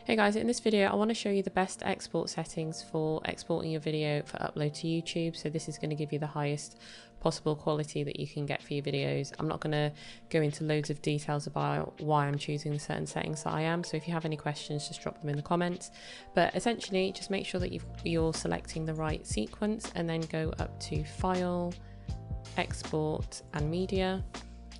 Hey guys, in this video I want to show you the best export settings for exporting your video for upload to YouTube. So this is going to give you the highest possible quality that you can get for your videos. I'm not going to go into loads of details about why I'm choosing the certain settings that I am. So if you have any questions, just drop them in the comments. But essentially just make sure that you're selecting the right sequence and then go up to File, Export and Media.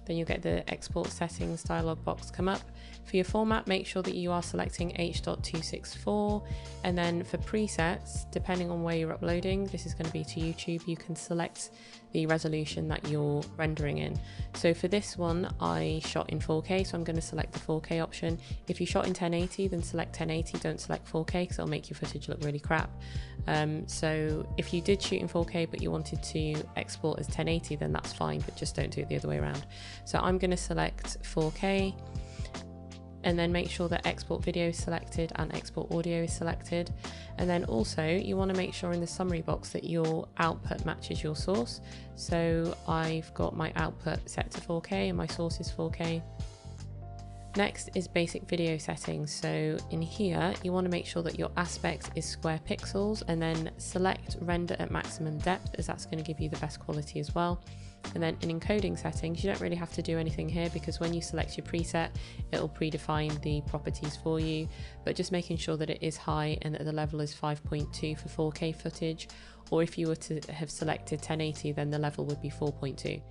Then you'll get the export settings dialog box come up. For your format, make sure that you are selecting H.264, and then for presets, depending on where you're uploading, this is going to be to YouTube, you can select the resolution that you're rendering in. So for this one, I shot in 4K, so I'm going to select the 4K option. If you shot in 1080, then select 1080, don't select 4K because it'll make your footage look really crap. So if you did shoot in 4K but you wanted to export as 1080, then that's fine, but just don't do it the other way around. So I'm going to select 4K, and then make sure that export video is selected and export audio is selected. And then also you want to make sure in the summary box that your output matches your source. So I've got my output set to 4K and my source is 4K. Next is basic video settings. So in here, you want to make sure that your aspect is square pixels, and then select render at maximum depth, as that's going to give you the best quality as well. And then in encoding settings, you don't really have to do anything here because when you select your preset, it'll predefine the properties for you, but just making sure that it is high and that the level is 5.2 for 4K footage, or if you were to have selected 1080, then the level would be 4.2.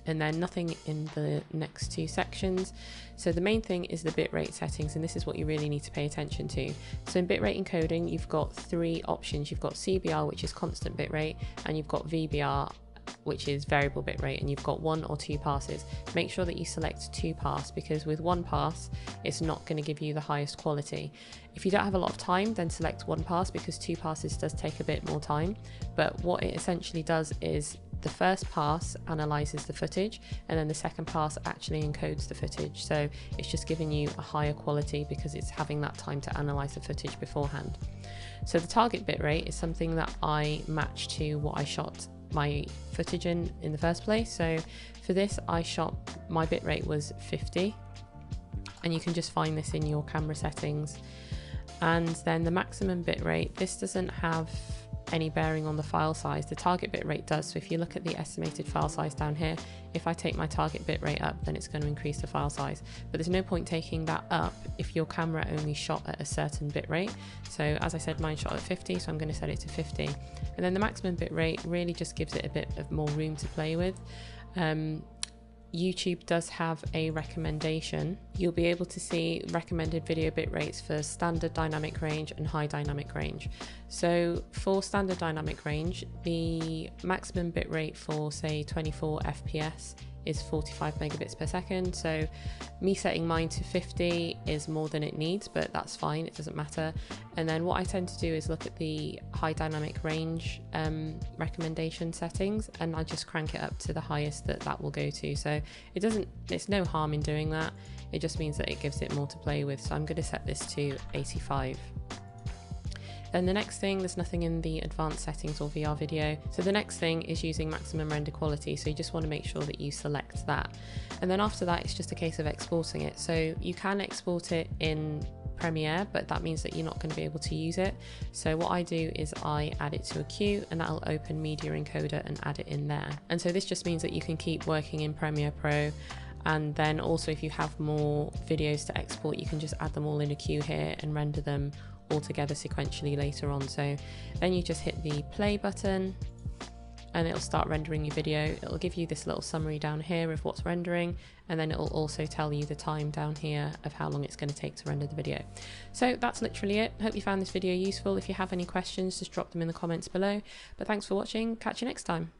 And then nothing in the next two sections. So the main thing is the bitrate settings, and this is what you really need to pay attention to. So in bitrate encoding, you've got three options. You've got CBR, which is constant bitrate, and you've got VBR, which is variable bitrate, and you've got 1 or 2 passes. Make sure that you select 2 pass, because with 1 pass it's not going to give you the highest quality. If you don't have a lot of time, then select 1 pass, because 2 passes does take a bit more time. But what it essentially does is the first pass analyzes the footage, and then the second pass actually encodes the footage. So it's just giving you a higher quality because it's having that time to analyze the footage beforehand. So the target bitrate is something that I match to what I shot my footage in the first place. So for this, I shot, my bitrate was 50, and you can just find this in your camera settings. And then the maximum bitrate, this doesn't have any bearing on the file size. The target bitrate does. So if you look at the estimated file size down here, if I take my target bitrate up, then it's going to increase the file size. But there's no point taking that up if your camera only shot at a certain bitrate. So as I said, mine shot at 50, so I'm going to set it to 50. And then the maximum bitrate really just gives it a bit of more room to play with. YouTube does have a recommendation. You'll be able to see recommended video bit rates for standard dynamic range and high dynamic range. So for standard dynamic range, the maximum bit rate for say 24 FPS is 45 megabits per second. So me setting mine to 50 is more than it needs, but that's fine, it doesn't matter. And then what I tend to do is look at the high dynamic range recommendation settings, and I just crank it up to the highest that will go to. So it's no harm in doing that, it just means that it gives it more to play with. So I'm going to set this to 85. Then the next thing, there's nothing in the advanced settings or VR video. So the next thing is using maximum render quality. So you just want to make sure that you select that. And then after that, it's just a case of exporting it. So you can export it in Premiere, but that means that you're not going to be able to use it. So what I do is I add it to a queue, and that'll open Media Encoder and add it in there. And so this just means that you can keep working in Premiere Pro. And then also if you have more videos to export, you can just add them all in a queue here and render them all together sequentially later on. So then you just hit the play button and it'll start rendering your video. It'll give you this little summary down here of what's rendering, and then it'll also tell you the time down here of how long it's going to take to render the video. So that's literally it. Hope you found this video useful. If you have any questions, just drop them in the comments below. But thanks for watching. Catch you next time.